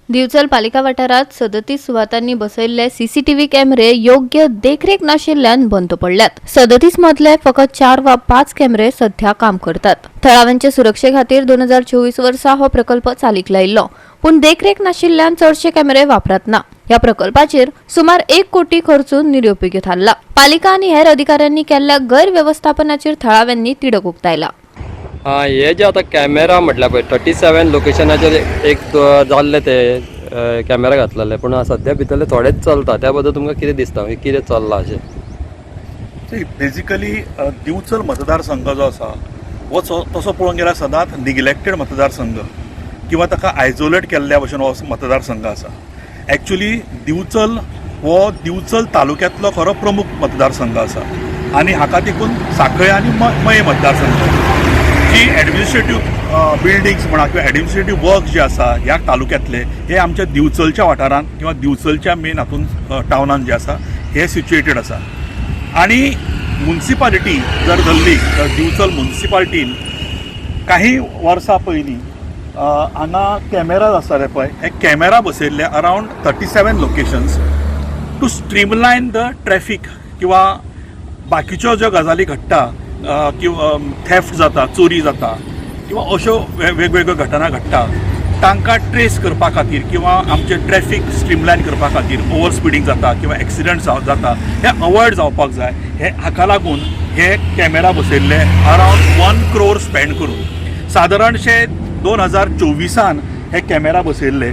दिवचल पालिका वाठारात 37 सुवातांनी बसयल्ले सीसीटीव्ही कॅमेरे योग्य देखरेख नाशिल्ल्यान बंद पडल्यात। 37 मधले फकत 4 वा 5 कॅमेरे सध्या काम करतात। थळाव्यांचे सुरक्षे खातीर 2024 वर्सा हो प्रकल्प चालीक लायिल्लो, पूण देखरेख नाशिल्ल्यान चडशे कॅमेरे वापरात ना। या प्रकल्पाचेर सुमार 1 कोटी खर्चून निरुपयोगी थारला। पालिका आनी हेर अधिकाऱ्यांनी केल्ल्या गैरव्यवस्थापनाचेर थळाव्यांनी तिडक उक्तायला। हे जे आता कॅमेरा म्हटल्यार पळय 37 लोकेशनाचेर एक जाल्ले ते कॅमेरा घातलेले, पूण सद्या भितरले थोडेच चलता। त्या बद्दल तुमकां कितें दिसता, कितें चल्लां अशें? बेजिकली दिवचल मतदारसंघ जो आसा हो तसो पळोवंक गेल्यार सदांच निग्लेक्टेड मतदारसंघ किंवा ताका आयसोलेट केल्ल्या भशेन हो मतदारसंघ आसा। एक्चुली दिवचल तालुक्यांतलो खरो प्रमुख मतदारसंघ आसा आनी हाका देखून सांखळे आनी मये मतदारसंघ जी एडमिनिस्ट्रेटिव्ह बिल्डिंग्स म्हणा किंवा एडमिनिस्ट्रेटिव्ह वर्क जे आसा ह्या तालुक्यांतले हे आमच्या दिवचलच्या वाठारांत किंवा दिवचलच्या मेन हातून टावनान जे आसा हे सिच्युएटेड आसा। आनी म्युनिसिपालिटी जर धरली तर दिवचल म्युनिसिपालिटीन काही वर्सां पयलीं हांगा कॅमेराज आसताले पळय, हे कॅमेरा बसयल्ले around 37 locations to streamline the traffic किंवा बाकीच्यो ज्यो गजाली घडटा किंवा थेफ्ट जाता, चोरी जाता किंवा अश्यो वेगवेगळ्यो घटना घडटा तांकां ट्रेस करपा खातीर किंवा आमचे ट्रॅफिक स्ट्रीमलायन करपा खातीर ओवर स्पिडींग जाता किंवा एक्सिडंट जाता हे अवॉयड जावपाक जाय। हे हाका लागून हे कॅमेरा बसयल्ले अरावंड 1 crore स्पेंड करून सादारणशे 2024 हे कॅमेरा बसयल्ले।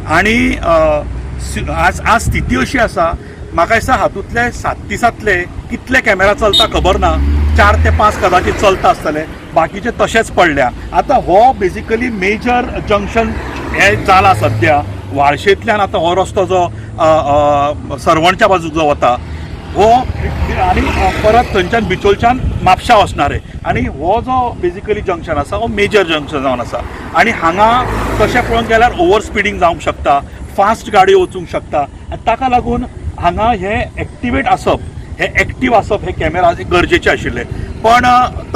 आनी आज स्थिती अशी आसा, म्हाका दिसता हातूंतले 37 कितले कॅमेरा चलता खबर ना, 4 ते 5 कदाचित चलता आसतले, बाकीचे तशेंच पडल्या। आतां हो बेजिकली मेजर जंक्शन हे जाला सद्या वाळशेंतल्यान। आतां हो रस्तो जो सरवणच्या बाजूक जो वता हो आनी परत थंयच्यान बिचोलच्यान म्हापशा वचणारे, आनी हो जो बेजिकली जंक्शन आसा हो मेजर जंक्शन जावन आसा। आनी हांगा तशें पळोवंक गेल्यार ओवर स्पिडींग जावंक शकता, फास्ट गाडयो वचूंक शकता, आनी ताका लागून हांगा हे एक्टिवेट आसप, हे एक्टीव आसप हे कॅमेरा गरजेचे आशिल्ले, पण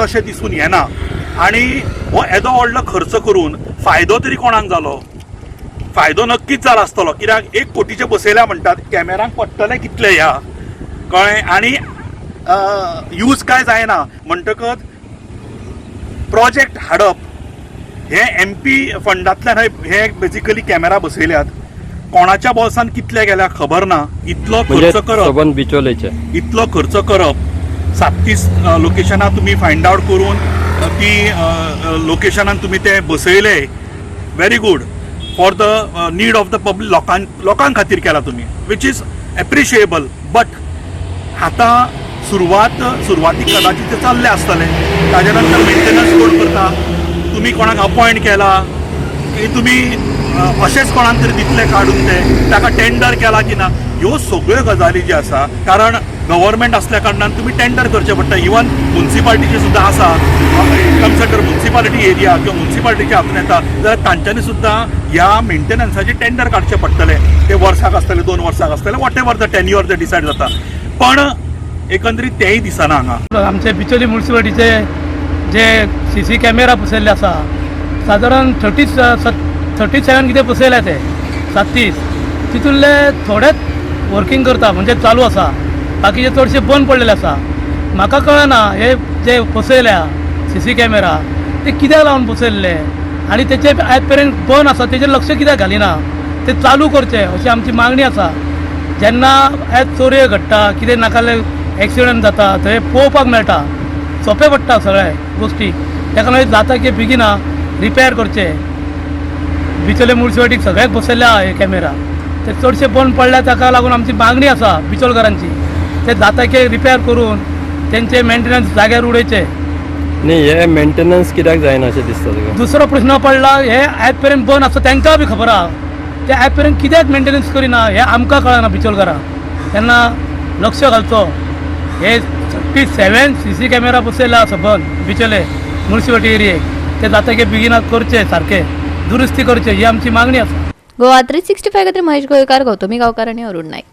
तशें दिसून येना। आनी हो येदो व्हडलो खर्च करून फायदो तरी कोणाक जालो? फायदो नक्कीच जाला आसतलो, कित्याक 1 कोटीचे बसयल्या म्हणटात, कॅमेरांक पडटले कितले ह्या कळ्ळें? आनी यूज काय जायना म्हणटकच प्रोजेक्ट हाडप, हे MP फंडांतल्यान हे बेजिकली कॅमेरा बसयल्यात। कोणाच्या बॉल्सान कितले गेल्या खबर ना, इतलो खर्च करप, इतलो खर्च करप 37 लोकेशनां तुमी फायंड आउट करून ती लोकेशनान तुमी ते बसयले, very good for the need of the public, लोकांक खातीर केला तुमी, विच इज एप्रिशिएबल। बट आतां सुरवातीक कदाचित ते चालले आसतले, ताजे नंतर मेंटेनन्स कोण करता? तुमी कोणाक अपॉयंट केला की तुमी अशेंच कोणाक तरी दितले काडून ते ताका टेंडर केला की ना, ह्यो सगळ्यो गजाली ज्यो आसा, कारण गव्हर्मेंट असल्या कारणान तुमी टेंडर करचें पडटा। इवन म्युनिसिपालिटीचे सुद्दां आसा, कन्सिडर म्युनिसिपालिटी एरिया किंवा म्युनिसिपालिटीच्या हातून येता जाल्यार तांच्यांनी सुद्दां ह्या मेंटेनन्साचे टेंडर काडचे पडटले। ते वर्साक आसतले, 2 वर्साक आसतले, वॉट एवर द टेन्युअर ते डिसायड जाता, पण एकंदरीत तेय दिसना हांगा। आमचे बिचोली म्युनिसिपालिटीचे जे CC कॅमेरा बसयल्ले आसा सादारण 37 कितें बसयल्या ते 37 तितूंतले थोडेच वर्किंग करता, म्हणजे चालू आसा, बाकीचे चडशे बंद पडलेले आसा। म्हाका कळना हे जे बसयल्या CC कॅमेरा ते कित्याक लावन बसयल्ले आनी तेचे आयज पर्यंत बंद आसा, तेजेर लक्ष कित्याक घालिना, ते चालू करचे अशी आमची मागणी आसा। जेन्ना आयज चोरयो घडटा, कितें नाकाले एक्सिडंट जाता, थंय पळोवपाक मेळटा, सोंपें पडटा सगळे गोश्टी, ताका लागून जाता की बेगिना रिपेर करचे। बिचोले म्युनिसिपालिटीक सगळ्याक बसयल्ले आहा हे कॅमेरा, ते चडशे बंद पडल्या, ताका लागून आमची मागणी आसा बिचोलकारांची, ते जाता की रिपेर करून तेंचे मेंटेनन्स जाग्यार उडयचे। न्ही, हे मेंटेनन्स कित्याक जायना अशें दिसता तुका? दुसरो प्रश्न पडला, हे आयज पर्यंत बंद आसा, तांकां बी खबर आहा, ते आयज पर्यंत कित्याक मेंटेनन्स करिना हे आमकां कळना बिचोलकारांक। तेन्ना लक्ष घालचो, हे 37 CC कॅमेरा बसयल्ले आसा बंद बिचोले म्युनिसिपालिटी एरियेक, ते जाता की बेगिना करचे, सारके दुरुस्ती करचे, ही आमची मागणी आसा। गोवा 365 खातीर महेश गोयकार, गौतमी गांवकार आनी अरुण नायक।